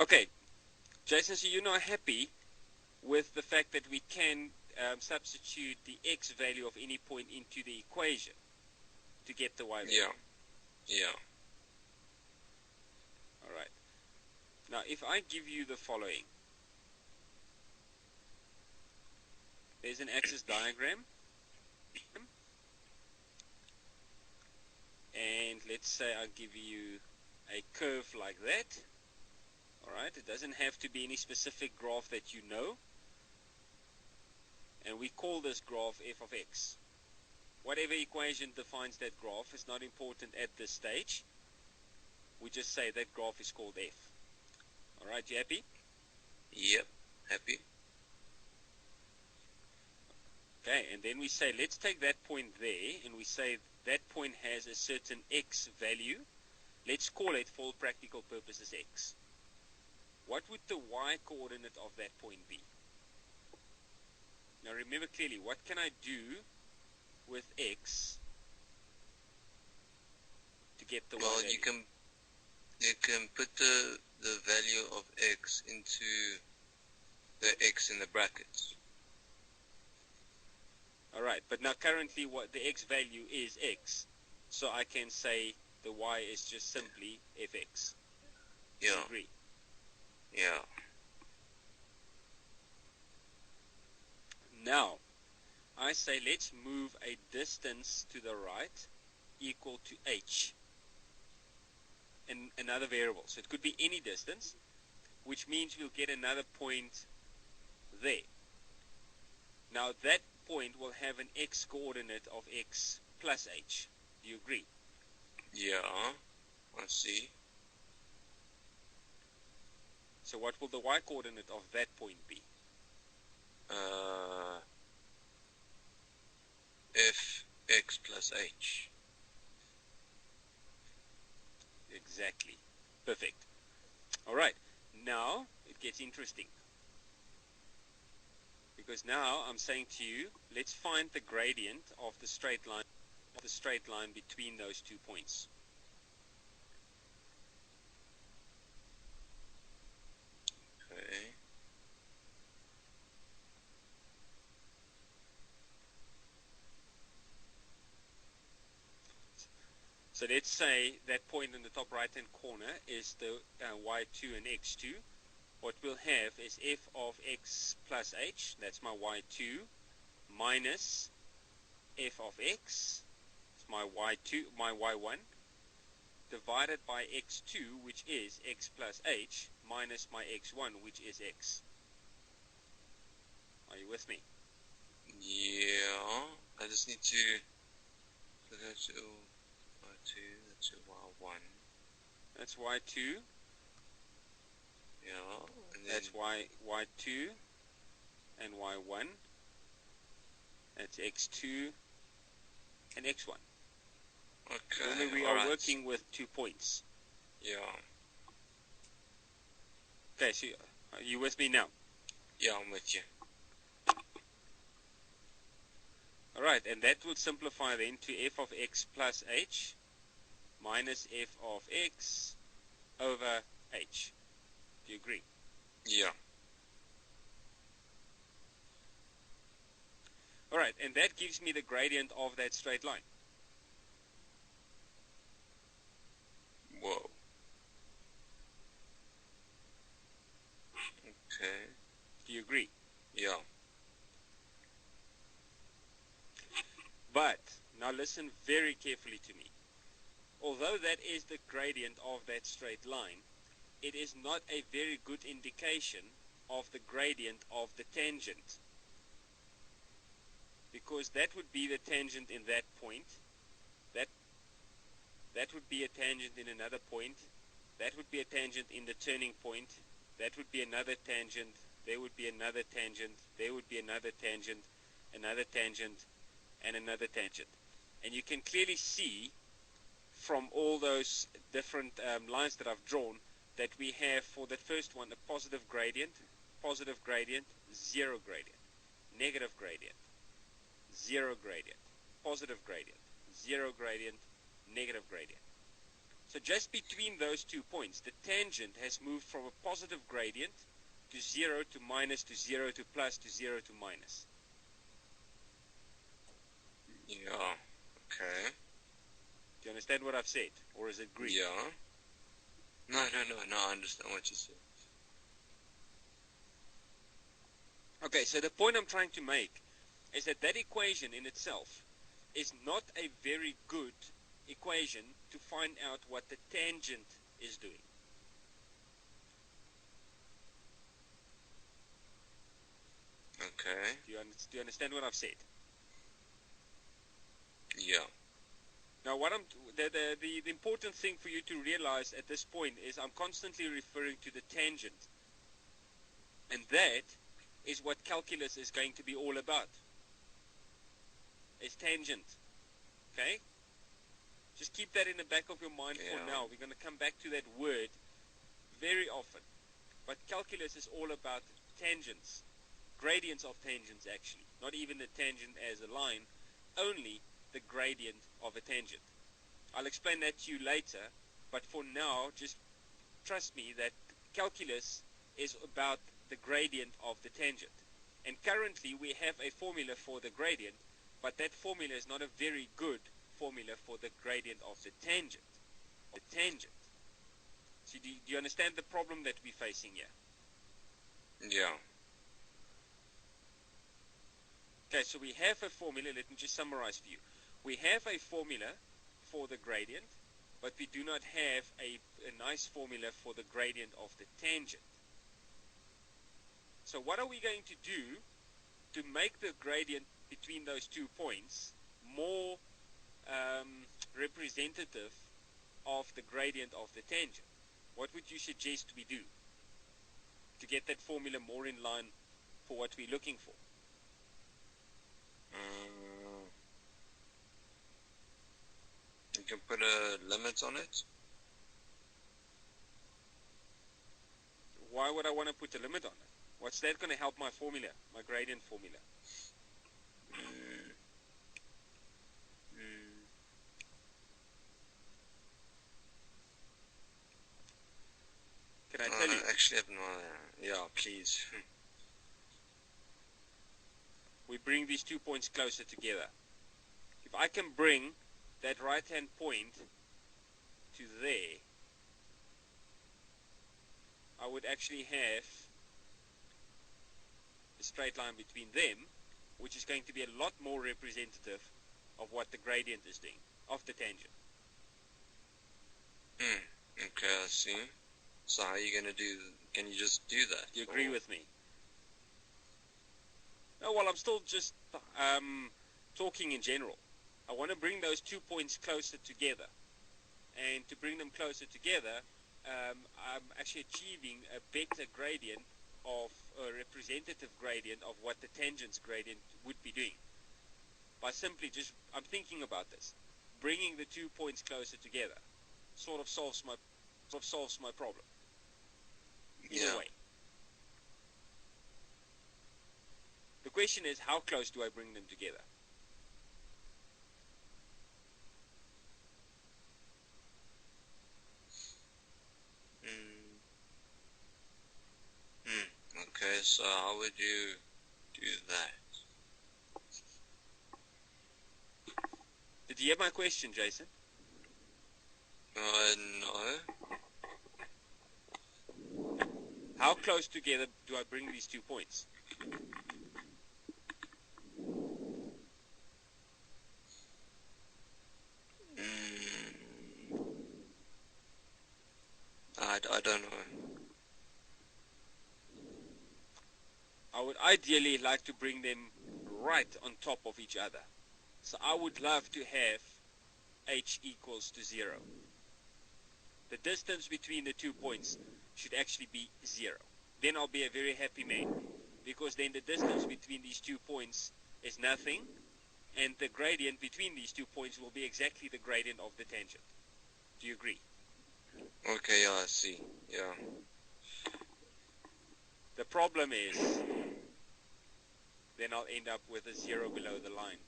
Okay, Jason, so you're not happy with the fact that we can substitute the x value of any point into the equation to get the y value? Yeah. All right. Now, if I give you the following, there's an axis diagram, and let's say I give you a curve like that. All right, it doesn't have to be any specific graph that you know, and we call this graph f of x. Whatever equation defines that graph is not important at this stage. We just say that graph is called f. All right, you happy? Yep, happy. Okay, and then we say, let's take that point there, and we say that point has a certain x value. Let's call it, for all practical purposes, x. What would the y coordinate of that point be? Now remember clearly, what can I do with x to get the y value? Well, you can put the value of x into the x in the brackets. Alright, but now currently what the x value is x. So I can say the y is just simply fx. Yeah. You agree? Yeah. Now, I say let's move a distance to the right equal to h. And another variable. So it could be any distance, which means we'll get another point there. Now that point will have an x coordinate of x plus h. Do you agree? Yeah, I see. So what will the y coordinate of that point be? Fx plus h. Exactly. Perfect. Alright, now it gets interesting. Because now I'm saying to you, let's find the gradient of the straight line between those 2 points. Okay. So let's say that point in the top right hand corner is the y2 and x2. What we'll have is f of x plus h, that's my y2, minus f of x, it's my y1, divided by x2, which is x plus h, minus my x1, which is x. Are you with me? Yeah, I just need to go to y2, that's y1. That's y2. Yeah, and then That's y2 and y1. That's x2 and x1. okay. Remember, we are working with 2 points. Yeah. Okay, so are you with me now? Yeah, I'm with you. Alright, and that would simplify then to f of x plus h minus f of x over h. Do you agree? Yeah. Alright, and that gives me the gradient of that straight line. Whoa. Okay. Do you agree? Yeah. But, now listen very carefully to me. Although that is the gradient of that straight line, it is not a very good indication of the gradient of the tangent. Because that would be the tangent in that point. That would be a tangent in another point. That would be a tangent in the turning point. That would be another tangent. There would be another tangent. There would be another tangent, another tangent, and another tangent. And you can clearly see from all those different lines that I've drawn that we have for the first one a positive gradient, zero gradient, negative gradient, zero gradient, positive gradient, zero gradient, negative gradient. So just between those 2 points, the tangent has moved from a positive gradient to 0 to minus to 0 to plus to 0 to minus. Yeah. Okay. Do you understand what I've said? Or is it Greek? Yeah. No, I understand what you said. Okay, so the point I'm trying to make is that that equation in itself is not a very good equation to find out what the tangent is doing. Okay. Do you understand what I've said? Yeah. Now, the important thing for you to realize at this point is I'm constantly referring to the tangent. And that is what calculus is going to be all about. It's tangent. Okay? Just keep that in the back of your mind for now. We're going to come back to that word very often. But calculus is all about tangents. Gradients of tangents, actually. Not even the tangent as a line. Only the gradient of a tangent. I'll explain that to you later. But for now, just trust me that calculus is about the gradient of the tangent. And currently we have a formula for the gradient, but that formula is not a very good formula for the gradient of the tangent. So do you understand the problem that we're facing here? Yeah. Okay, so we have a formula. Let me just summarize for you. We have a formula for the gradient, but we do not have a nice formula for the gradient of the tangent. So what are we going to do to make the gradient between those 2 points more representative of the gradient of the tangent? What would you suggest we do to get that formula more in line for what we're looking for? You can put a limit on it. Why would I want to put a limit on it? What's that going to help my formula, my gradient formula? Can I tell you? I actually have no idea. Yeah, please. We bring these 2 points closer together. If I can bring that right-hand point to there, I would actually have a straight line between them, which is going to be a lot more representative of what the gradient is doing, of the tangent. Okay, I see. So how are you going to do, can you just do that? Do you agree with me? No, well, I'm still just talking in general. I want to bring those 2 points closer together. And to bring them closer together, I'm actually achieving a better gradient of a representative gradient of what the tangent's gradient would be doing. By simply just, I'm thinking about this. Bringing the 2 points closer together sort of solves my problem. Either way. The question is, how close do I bring them together? Okay, so how would you do that? Did you hear my question, Jason? No. How close together do I bring these 2 points? I don't know. I would ideally like to bring them right on top of each other. So I would love to have h equals to 0. The distance between the 2 points should actually be 0. Then I'll be a very happy man, because then the distance between these 2 points is nothing, and the gradient between these 2 points will be exactly the gradient of the tangent. Do you agree? Okay, yeah, I see. Yeah. The problem is, then I'll end up with a 0 below the line.